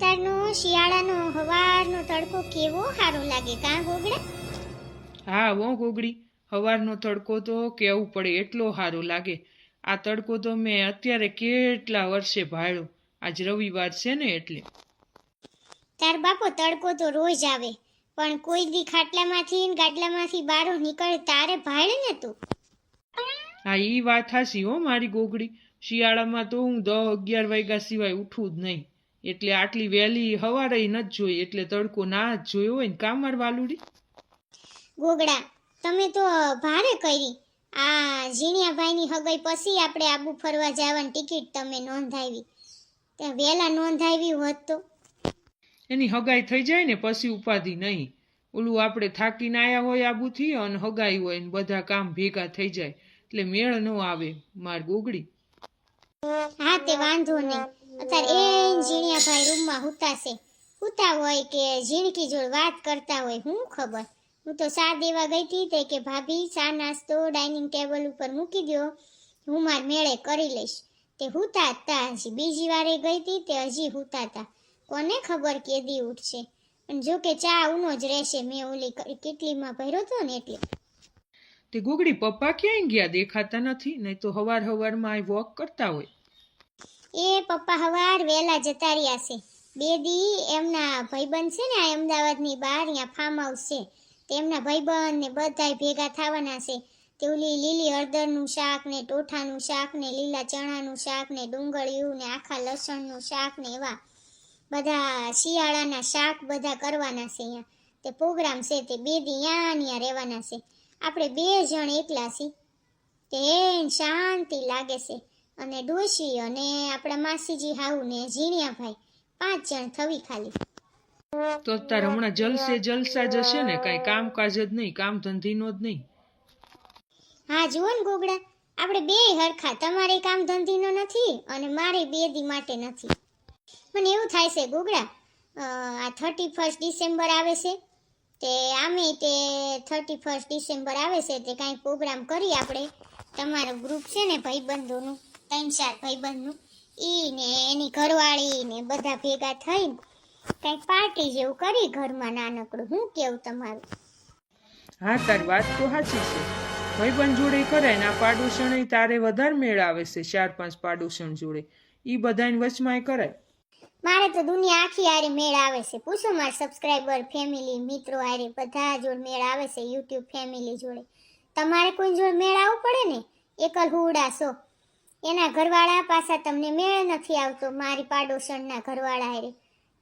અત્યારનો શિયાળાનો હવારનો તડકો કેવો સારો લાગે કાં ગોગડા? હા હો ગોગડી, સવારનો તડકો તો કેવું પડે એટલો સારો લાગે. આ તડકો તો મેં અત્યારે કેટલા વર્ષે ભાળ્યો. આજ રવિવાર છે ને એટલે. તાર બાપો તડકો તો રોજ આવે, પણ કોઈ દી ખાટલામાંથી ને ગાડલામાંથી બારો નીકળે તારે ભાળે ને તું. હા ઈ વાત હાચી હો મારી ગોગડી. શિયાળામાં તો હું 10-11 વાગ્યા સિવાય ઉઠું જ નહીં. એટલે આટલી વહેલી સવારે નથી જોઈ, એટલે તડકો ના જ જોયો હોય ને કામર વાલુડી. ગોગડા તમે તો ભારે કરી. આ ઝીણિયાભાઈની હગાઈ પછી આપણે આબુ ફરવા જવાની ટિકિટ તમે નોંધાવી. ત્યાં વહેલા નોંધાવી હોત તો. એની હગાઈ થઈ જાય ને પછી ઉપાધિ નહીં. ઓલું આપણે થાકીને આયા હોય આબુથી અને હગાઈ હોય ને બધા કામ ભેગા થઈ જાય એટલે મેળ ન આવે માર ગોગડી. હા તે વાંધો નહીં. અત્યારે એ ઝીણિયાભાઈ રૂમમાં હુતા હોય કે ઝીણકી જોડે વાત કરતા હોય, હું ખબર. હું તો ચા દેવા ગઈ હતી તે કે ભાભી ચા નાસ્તો ડાઇનિંગ ટેબલ ઉપર મૂકી દો, હું માર મેળે કરી લઈશ. તે હુતા હતા, હજી બીજી વારે ગઈ હતી તે હજી હુતા હતા. કોને ખબર કેદી ઉઠશે. પણ જો કે ચા ઉનો જ રહેશે, મેં ઓલી કેટલીમાં ભર્યો હતો ને એટલે. તે ગોગડી પપ્પા ક્યાંય ગયા દેખાતા નથી? નહીં તો હવારમાં આ વોક કરતા હોય. એ પપ્પા હવાર વહેલા જતા રહ્યા છે. 2 દી એમના ભાઈબંધ છે ને આ અમદાવાદની બહાર ત્યાં ફાર્મ હાઉસ છે, તેમના ભાઈબંધ ને બધાય ભેગા થવાના છે. તે ઓલી લીલી હળદરનું શાક ને ટોઠાનું શાક ને લીલા ચણાનું શાક ને ડુંગળીયું ને આખા લસણનું શાક ને એવા બધા શિયાળાના શાક બધા કરવાના છે અહીંયા. તે પ્રોગ્રામ છે તે 2 દી ત્યાં રહેવાના છે. આપણે 2 જણ એકલા છીએ તે શાંતિ લાગે છે. અને ડોશી અને આપણા માસીજી હાઉ ને ઝીણિયાભાઈ 5 જણ થવી ખાલી. તો તાર હમણાં જલસા જ હશે ને, કઈ કામકાજ જ નહીં, કામ ધંધીનો જ નહીં. હા જુઓ ને ગોગડા, આપણે 2 હરખા. તમારે કામ ધંધીનો નથી અને મારે 2 દી માટે નથી. મને એવું થાય છે ગોગડા, આ 31 ડિસેમ્બર આવે છે તે આમે તે 31 ડિસેમ્બર આવે છે તે કાંઈ પ્રોગ્રામ કરી આપણે. તમારું ગ્રુપ છે ને ભાઈબંધોનું, 3-4 ભાઈબંધનું, ઈ ને એની ઘરવાળી ને બધા ભેગા થઈને કંઈક પાર્ટી જેવું કરી ઘરમાં નાનકડું. હું કેવું તમારું? હા તારી વાત તો સાચી છે. ભાઈબંધ જોડે કરાય ને આ પાડોશણ તારે વધારે મેળ આવે છે. 4-5 પાડોશણ જોડે ઈ બધાને વચમાં કરાય. મારે તો દુનિયા આખી હારે મેળ આવે છે. પૂછો મારા સબસ્ક્રાઈબર ફેમિલી મિત્રો હારે બધા જોડે મેળ આવે છે. યુટ્યુબ ફેમિલી જોડે. તમારે કોઈ જોડે મેળ આવવું પડે ને. એકલ હુડા છો, એના ઘરવાળા પાછા તમને મેળ નથી આવતો મારી પાડોશણના ઘરવાળા હારે,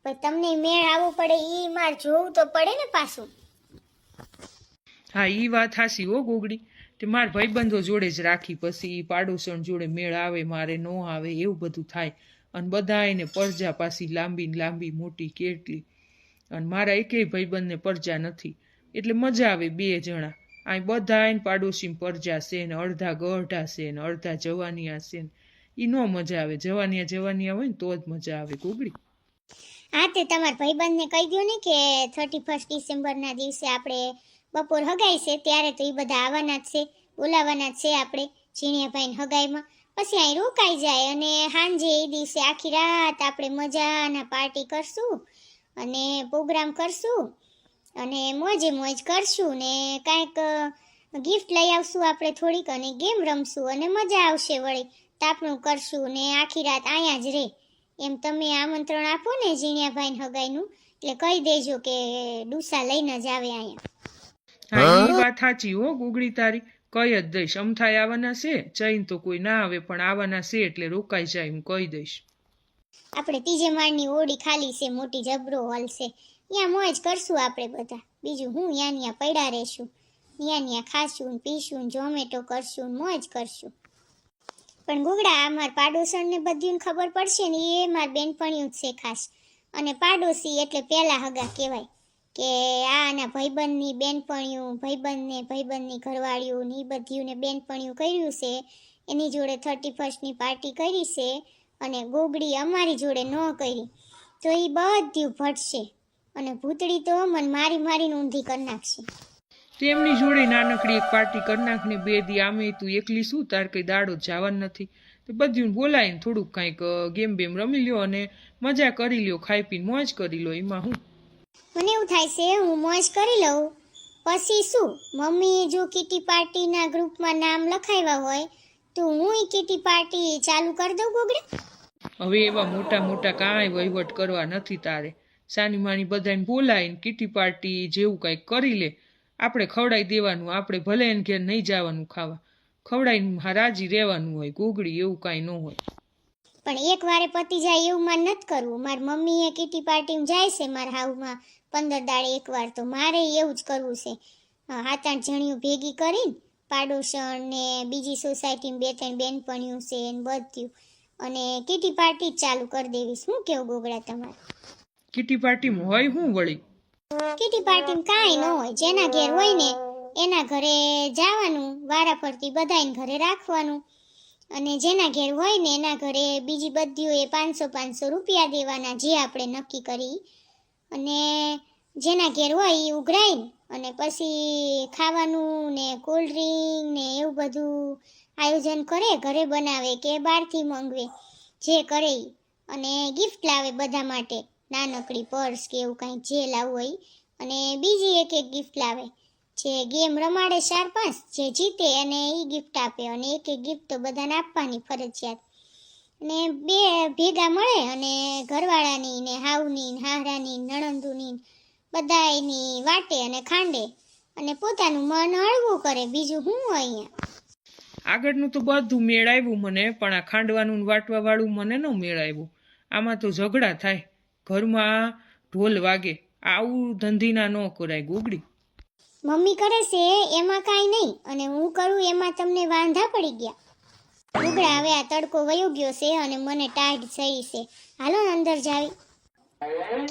પણ તમને મેળ આવવો પડે ઈ માર જોવું તો પડે ને પાછું. હા ઈ વાત હાચી હો ગોગડી. તે માર ભાઈબંધો જોડે જ રાખી, પછી ઈ પાડોશણ જોડે મેળ આવે મારે ન આવે એવું બધું થાય. અને બધા એને પરજા પાછી લાંબી મોટી કેટલી. અને મારા એકેય ભાઈબંધને પરજા નથી એટલે મજા આવે 2 જણા. આ બધા એને પાડોશી પરજા છે ને અડધા ગઢા છે ને અડધા જવાનિયા છે ને ઈ નો મજા આવે. જવાનિયા હોય ને તો જ મજા આવે ગોગડી. હા તે તમારા ભાઈબંધને કહી દો ને કે 31 ડિસેમ્બરના દિવસે આપણે બપોર હગાઈ છે ત્યારે તો એ બધા આવવાના જ છે, બોલાવાના જ છે આપણે ઝીણિયાભાઈને હગાઈમાં. પછી અહીં રોકાઈ જાય અને સાંજે એ દિવસે આખી રાત આપણે મજાના પાર્ટી કરશું અને પ્રોગ્રામ કરશું અને મોજ કરશું ને કાંઈક ગિફ્ટ લઈ આવશું આપણે થોડીક અને ગેમ રમશું અને મજા આવશે. વળી તાપણું કરશું ને આખી રાત અહીંયા જ રહે. એમ તમે આમંત્રણ આપો ને ઝીણિયાભાઈને હગાઈનું એટલે કહી દેજો કે ડુસા લઈને જ આવે અહીંયા. હા ઈ વાત સાચી હો ગોગડી તારી. કઈ જ દઈશ. અમથાય આવવાના છે, જઈને તો કોઈ ના આવે પણ આવવાના છે એટલે રોકાઈ જાય હું કહી દઈશ. આપણે 3 માળની ઓડી ખાલી છે, મોટી જબરો હોલ છે, ત્યાં મોજ કરશું આપણે બધા. બીજું હું ત્યાં પડ્યા રહેશું, ત્યાં ખાશું ને પીશું ને ઝોમેટો કરશું ને મોજ કરશું. પણ ગુગડા અમારા પાડોશણને બધીને ખબર પડશે ને એ મારા બેનપણીયું જ છે ખાસ. અને પાડોશી એટલે પહેલા હગા કહેવાય કે આના ભાઈબંધની બેનપણીયું, ભાઈબંધની ઘરવાળીયું ને એ બધીને બેનપણીયું કર્યું છે, એની જોડે 31ની પાર્ટી કરી છે અને ગોગડી અમારી જોડે ન કરી તો એ બધું ભટશે અને ભૂતડી તો મને મારીને ઊંધી કરી નાખશે. તેમની જોડે નાનકડી એક પાર્ટી કરી નાખને 2 દી. આમે તું એકલી શું, તાર કઈ દાડો જવાનું નથી તો બધું બોલાવીને થોડુંક કાંઈક ગેમ બેમ રમી લ્યો અને મજા કરી લ્યો, ખાઈ પીને મોજ કરી લો, એમાં હું. મને એવું થાય છે હું મોજ કરી લઉં પછી શું મમ્મી જો કીટી પાર્ટીના ગ્રુપમાં નામ લખાવ્યા હોય તો હું કીટી પાર્ટી ચાલુ કરી દઉં ગોગડી. હવે એવા મોટા મોટા કાંઈ વહીવટ કરવા નથી તારે. સાની માની બધાને બોલાવીને કીટી પાર્ટી જેવું કંઈક કરી લે. આપણે ખવડાવી દેવાનું, આપણે ભલે એને ઘેર નહીં જવાનું ખાવા, ખવડાવીને રાજી રહેવાનું હોય ગોગડી, એવું કાંઈ ન હોય. પણ એક વારે પતી જાય એવું મારે નથી કરવું. મારી મમ્મીએ કીટી પાર્ટીમાં જાય છે મારા હાઉમાં 15 દાડે એકવાર, તો મારે એવું જ કરવું છે. 7-8 જણીઓ ભેગી કરીને પાડોશણ ને બીજી સોસાયટીમાં 2-3 બેનપણીઓ છે ને બધ્યું, અને કીટી પાર્ટી જ ચાલુ કરી દેવી. શું કેવું ગોગડા તમારે? કીટી પાર્ટીમાં હોય શું વળી? કીટી પાર્ટીમાં કાંઈ ન હોય, જેના ઘેર હોય ને એના ઘરે જવાનું, વારા ફરતી બધાને ઘરે રાખવાનું, અને જેના ઘેર હોય ને એના ઘરે બીજી બધીઓએ 500 રૂપિયા દેવાના, જે આપણે નક્કી કરી, અને જેના ઘેર હોય એ ઉઘરાઈને અને પછી ખાવાનું ને કોલ્ડ ડ્રિંક ને એવું બધું આયોજન કરે, ઘરે બનાવે કે બહારથી મંગવે, જે કરે ઈ, અને ગિફ્ટ લાવે બધા માટે, નાનકડી પર્સ કે એવું કંઈક જે લાવવું હોય, અને બીજી એક ગિફ્ટ લાવે. જે ગેમ રમાડે 4-5, જે જીતે અને એ ગિફ્ટ આપે, અને એક ગિફ્ટ તો બધાને આપવાની ફરજિયાત. ને બે ભેગા મળે અને ઘરવાળાની ને હાવની ને હાહરાની નણંદુની બધાયની વાટે અને ખાંડે અને પોતાનું મન હળવું કરે. બીજું શું હોય અહીંયા? આગળનું તો બધું મેળ આવ્યું મને, પણ આ ખાંડવાનું વાટવા વાળું મને ન મેળ આવ્યું. આમાં તો ઝઘડા થાય, ઘરમાં ઢોલ વાગે, આવું ધંધીના ન કરાય ગોગડી. મમ્મી કરે છે એમાં કાંઈ નહીં, અને હું કરું એમાં તમને વાંધા પડી ગયા. ગોગડા, હવે આ તડકો વયો ગયો છે અને મને ટાઢ થઈ છે, હાલો અંદર જાવી.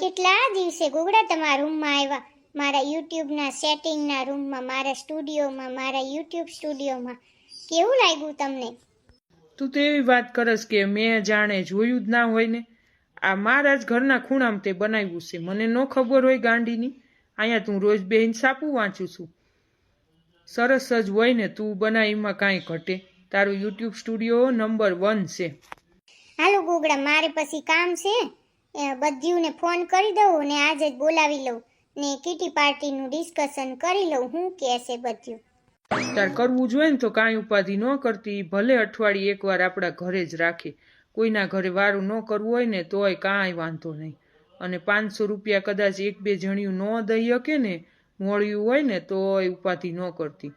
કેટલા દિવસે ગોગડા તમારા રૂમમાં આવ્યા, મારા યુટ્યુબના સેટિંગના રૂમમાં, મારા સ્ટુડિયોમાં, મારા યુટ્યુબ સ્ટુડિયોમાં. કેવું લાગ્યું તમને? તું તો એવી વાત કરસ કે મેં જાણે જોયું જ ના હોય ને. આ મારા જ ઘરના ખૂણામાં તે બનાવ્યું છે, મને ન ખબર હોય ગાંડીની. અહીંયા તું રોજ બેહીને સાપું વાંચું છું. સરસ જ હોય ને, તું બનાવીમાં કાંઈ ઘટે. તારું યુટ્યુબ સ્ટુડિયો નંબર 1 છે. હાલો ગોગડા, મારે પછી કામ છે, બધીઓને ફોન કરી દઉં ને આજે જ બોલાવી લઉં ને કીટી પાર્ટીનું ડિસ્કશન કરી લઉં, હું કહેશે બધીઓ. તાર કરવું જોઈએ ને તો કાંઈ ઉપાધિ ન કરતી, ભલે અઠવાડિયે એકવાર આપણા ઘરે જ રાખે. કોઈના ઘરે વારું ન કરવું હોય ને તોય કાંઈ વાંધો નહીં. અને 500 રૂપિયા કદાચ 1-2 જણિયું ન દઈ શકે ને, મળ્યું હોય ને તોય ઉપાધિ ન કરતી.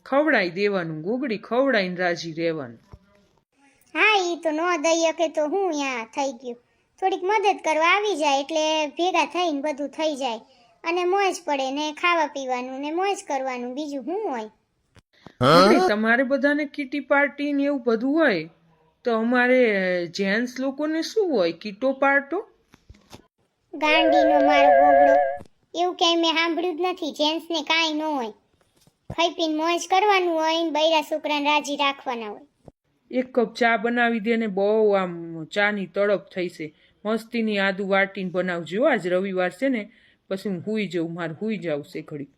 ખવડાવી દેવાનું ગોગડી, ખવડાવીને રાજી રહેવાનું. હા, ઈ તો ન દઈ શકે તો હું અહીંયા થઈ ગયું. થોડીક મદદ કરવા આવી જાય એટલે ભેગા થઈને બધું થઈ જાય, અને મોજ પડે ને ખાવા પીવાનું ને મોજ કરવાનું, બીજું શું હોય? તમારે બધાને કીટી પાર્ટી ને એવું બધું હોય, તો અમારે જેન્ટ્સ લોકોને શું હોય? કીટો પાર્ટો? ગાંડીનો મારો ગોગડો, એવું ક્યાંય મેં સાંભળ્યું જ નથી. જેન્ટ્સને કાંઈ ન હોય, ખાઈ પીને મોજ કરવાનું હોય ને બૈરા છોકરાને રાજી રાખવાના હોય. 1 કપ ચા બનાવી દે ને, બહુ આમ ચાની તડપ થઈ છે. મસ્તીની આદુ વાટીને બનાવજો, આજ રવિવાર છે ને, પછી હું હુઈ જાઉં, મારે હુઈ જાવ છે ઘડી.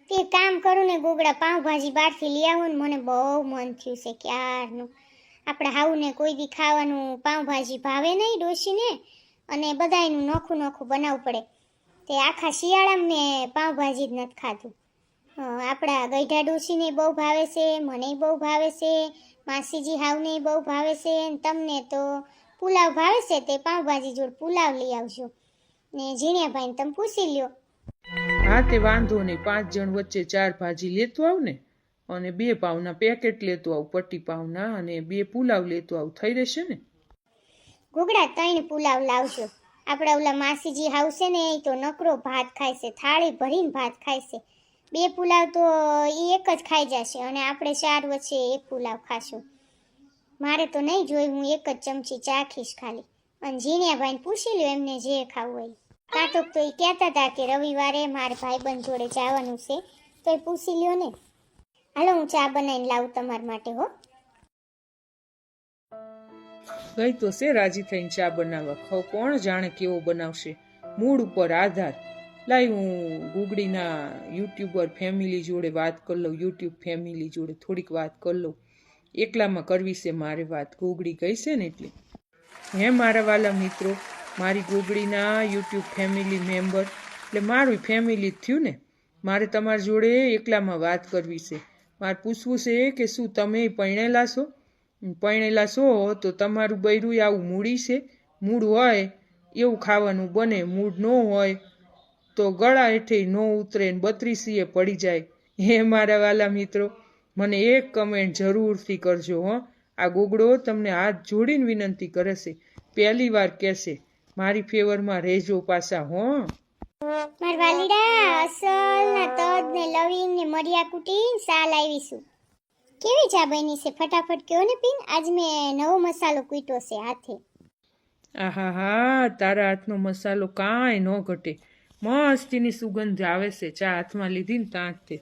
તે કામ કરું ને ગોગડા, પાઉંભાજી બહારથી લઈ આવો ને, મને બહુ મન થયું છે ક્યારનું. આપણા હાઉને કોઈ દી ખાવાનું પાઉંભાજી ભાવે નહીં ડોશીને, અને બધાયનું નોખું નોખું બનાવવું પડે. તે આખા શિયાળામાં મેં પાઉંભાજી જ નથી ખાધું. આપણા ગઈઢા ડોશીને બહુ ભાવે છે, મને બહુ ભાવે છે, માસીજી હાવને બહુ ભાવે છે, તમને તો પુલાવ ભાવે છે, તે પાઉંભાજી જોડે પુલાવ લઈ આવજો. ને ઝીણિયાભાઈને તમે પૂછી લ્યો. હા, તે વાંધો નહીં, 5 જણ વચ્ચે 4 ભાજી લેતો આવ ને, અને 2 પાવના પેકેટ લેતો આવ, પટ્ટી પાવના, અને 2 પુલાવ લેતો આવ, થઈ રહેશે ને? ગોગડા, 3 પુલાવ લાવજો. આપણા ઓલા માસીજી હાઉસ છે ને, એ તો નકરો ભાત ખાય છે, થાળી ભરીને ભાત ખાય છે. 2 પુલાવ તો એ એક જ ખાઈ જશે, અને આપણે 4 વચ્ચે 1 પુલાવ ખાશું. મારે તો નહીં જોઈ, હું 1 જ ચમચી ચાખીશ ખાલી. અને ઝીણિયાભાઈને પૂછી લ્યો એમને જે ખાવું હોય. કાંતોક તો એ કહેતા હતા કે રવિવારે મારા ભાઈબંધ જોડે જવાનું છે, તો એ પૂછી લ્યો ને. હાલો, હું ચા બનાવીને લાવું તમારા માટે. હો, ગઈ તો છે રાજી થઈને ચા બનાવવા. કોણ જાણે કેવો બનાવશે, મૂડ ઉપર આધાર. લાઈ હું ગુગડીના યુટ્યુબર ફેમિલી જોડે વાત કરી લઉં, યુટ્યુબ ફેમિલી જોડે થોડીક વાત કરી લઉં. એકલામાં કરવી છે મારે વાત, ગુગડી ગઈ છે ને એટલે. હે મારા વાલા મિત્રો, મારી ગોગડીના યુટ્યુબ ફેમિલી મેમ્બર એટલે મારું ફેમિલી જ થયું ને. મારે તમારી જોડે એકલામાં વાત કરવી છે. મારે પૂછવું છે કે શું તમે પરણેલા છો? પરણેલા છો તો તમારું બૈરું આવું મૂડી છે? મૂળ હોય એવું ખાવાનું બને, મૂળ ન હોય તો ગળા હેઠે ન ઉતરે ને 32 પડી જાય. હે મારા વાલા મિત્રો, મને એક કમેન્ટ જરૂરથી કરજો હો. આ ગોગડો તમને હાથ જોડીને વિનંતી કરે છે, પહેલી વાર કહેશે મારી ફેવરમાં રહેજો પાછા હો. માર વાલીડા અસલ ના તજ ને લવિંગ ને મરિયા કુટીને સા લાવીશું. કેવી ચા બની છે ફટાફટ કયો ને પીન. આજ મેં નવો મસાલો કૂટ્યો છે હાથે. આહા હા, તારા હાથનો મસાલો કાંઈ ન ઘટે. મસ્તીની સુગંધ આવે છે ચા હાથમાં લીધી ને તાંજથી.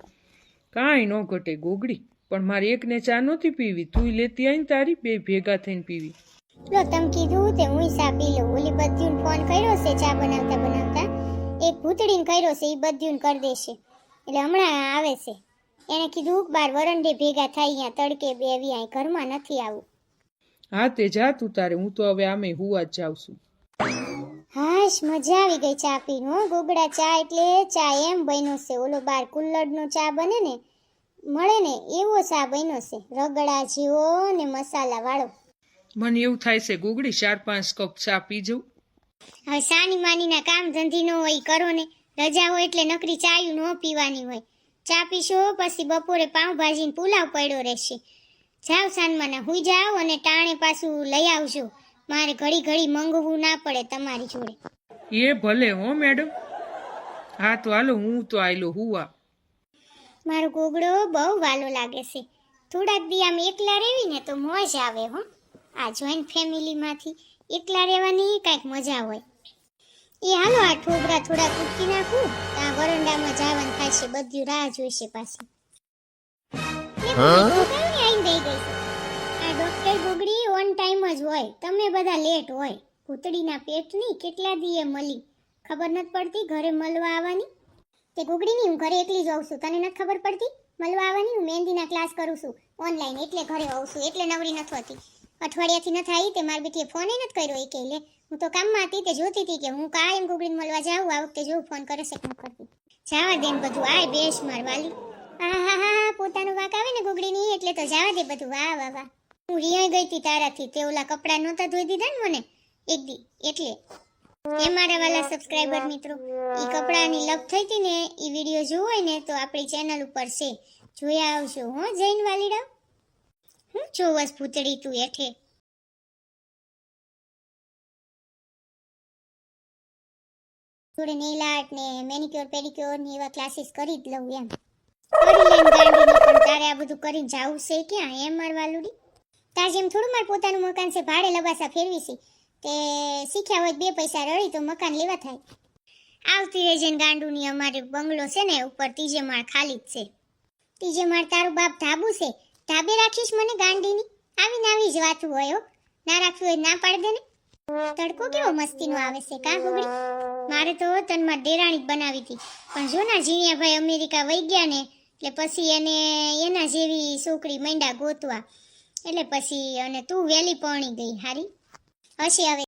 કાંઈ ન ઘટે ગોગડી. પણ મારે એકને ચા નહોતી પીવી, તું લેતી આવીને તારી બે ભેગા થઈને પીવી. લો તમ કીધું તે હું ચા પી લઉં. ઓલી બધ્યુન ફોન કર્યો છે ચા બનાવતા બનાવતા. એક ભૂતડીને કર્યો છે, એ બધ્યુન કરી દેશે એટલે હમણાં આવે છે. એને કીધું બાર વરંડે ભેગા થાય, અહીંયા તડકે બેવી, અહીં ઘરમાં નથી આવું. હા તે જા તું તારે, હું તો હવે આમે હુવા જ જાઉં છું. હાશ, મજા આવી ગઈ ચા પીને હો. ગોગડા ચા એટલે ચા એમ બન્યો છે, ઓલો બાર કુલ્લડનો ચા બને ને મળે ને એવો ચા બન્યો છે, રગડા જેવો ને મસાલા વાળો. મને એવું થાય છે ગોગડી 4-5 કપ ચા પી જઉં. હવે સાની માનીના કામ ધંધી ન હોય કરો ને, રજા હોય એટલે નકરી ચાયું ન પીવાની હોય. ચા પીશો પછી બપોરે પાઉંભાજી ને પુલાવ પડ્યો રહેશે. જાવ સાનમાના હુઈ જાવ અને ટાણે પાછું લઈ આવજો. મારે ઘડી ઘડી મંગવું ના પડે તમારી જોડે. એ ભલે હો મેડમ. હા તો હાલો, હું તો આયલો હુવા. મારો ગોગડો બહુ વાલો લાગે છે. થોડાક દી આમ એકલા રહેવી ને તો મોજ આવે હો. આ જોઈન્ટ ફેમિલીમાંથી એકલા રહેવાની કાંઈક મજા હોય. એ હાલો આ ઠોબરા થોડા કૂટકી નાખું, આ વરંડામાં જવાનું થશે, બધું રાહ જોઈશે પાછી. આ ડોક્ટર ગોગડી ઓન ટાઈમ જ હોય, તમે બધા લેટ હોય. ભૂતડીના પેટની કેટલા દીએ મળી ખબર નથી પડતી, ઘરે મળવા આવવાની. તે ગોગડીની હું ઘરે એકલી જ હોઉં છું, તને નથી ખબર પડતી મળવા આવવાની. હું મહેંદીના ક્લાસ કરું છું ઓનલાઈન, એટલે ઘરે હોઉં છું, એટલે નવરી નથી હોતી. અઠવાડિયાથી નથી આવી, તે મારી બેટીએ ફોન નથી કર્યો. એ કે લે હું તો કામમાં હતી, તે જોતી હતી કે હું કાયમ ગોગડીને મળવા જાઉં, આ વખતે જો ફોન કરે છે કે ન કરતી. જાવા દે બધું, આય બેસ માર વાલી. હા પોતાનું વાક આવે ને ગોગડીની એટલે તો જાવા દે બધું. વાહ વાહ વાહ, હું રિયાઈ ગઈ હતી તારાથી. તે ઓલા કપડાં નહોતા ધોઈ દીધા ને મને એક દી, એટલે. એ મારા વાલા સબસ્ક્રાઇબર મિત્રો, એ કપડાની લપ થઈ હતી ને, એ વિડીયો જોવો હોય ને તો આપણી ચેનલ ઉપર છે, જોયા આવજો હો. જૈન વાલીડા હું જોવસ ભૂતડી તું એઠે. થોડે નેલ આર્ટ ને મેનિક્યોર પેડિક્યોર ને એવા ક્લાસીસ કરી જ લઉં એમ. કરી લેમ ગાંડીની, પણ તારે આ બધું કરીને જાવું છે ક્યાં એમ માર વાલુડી? તાર જેમ થોડું માર પોતાનું મકાન છે, ભાડે લબાસા ફેરવી છે. તે શીખ્યા હોય 2 પૈસા રડી તો મકાન લેવા થાય. આવતી રહેજે ને ગાંડુની. અમારે બંગલો છે ને ઉપર 3 માળ ખાલી જ છે. 3 માળ તારું બાપ ધાબુ છે, ધાબે રાખીશ મને ગાંડીની? આવીને આવી જ વાતું હોય હો. ના રાખવી હોય ના પાડ દે ને. તડકો કેવો મસ્તીનો આવે છે કા ગોગડી? મારે તો તનમાં દેરાણી જ બનાવી હતી, પણ જો ના જીણિયાભાઈ અમેરિકા વહી ગયા ને એટલે પછી એને એના જેવી છોકરી માંડ્યા ગોતવા, એટલે પછી અને તું વેલી પરણી ગઈ હારી. હશે હવે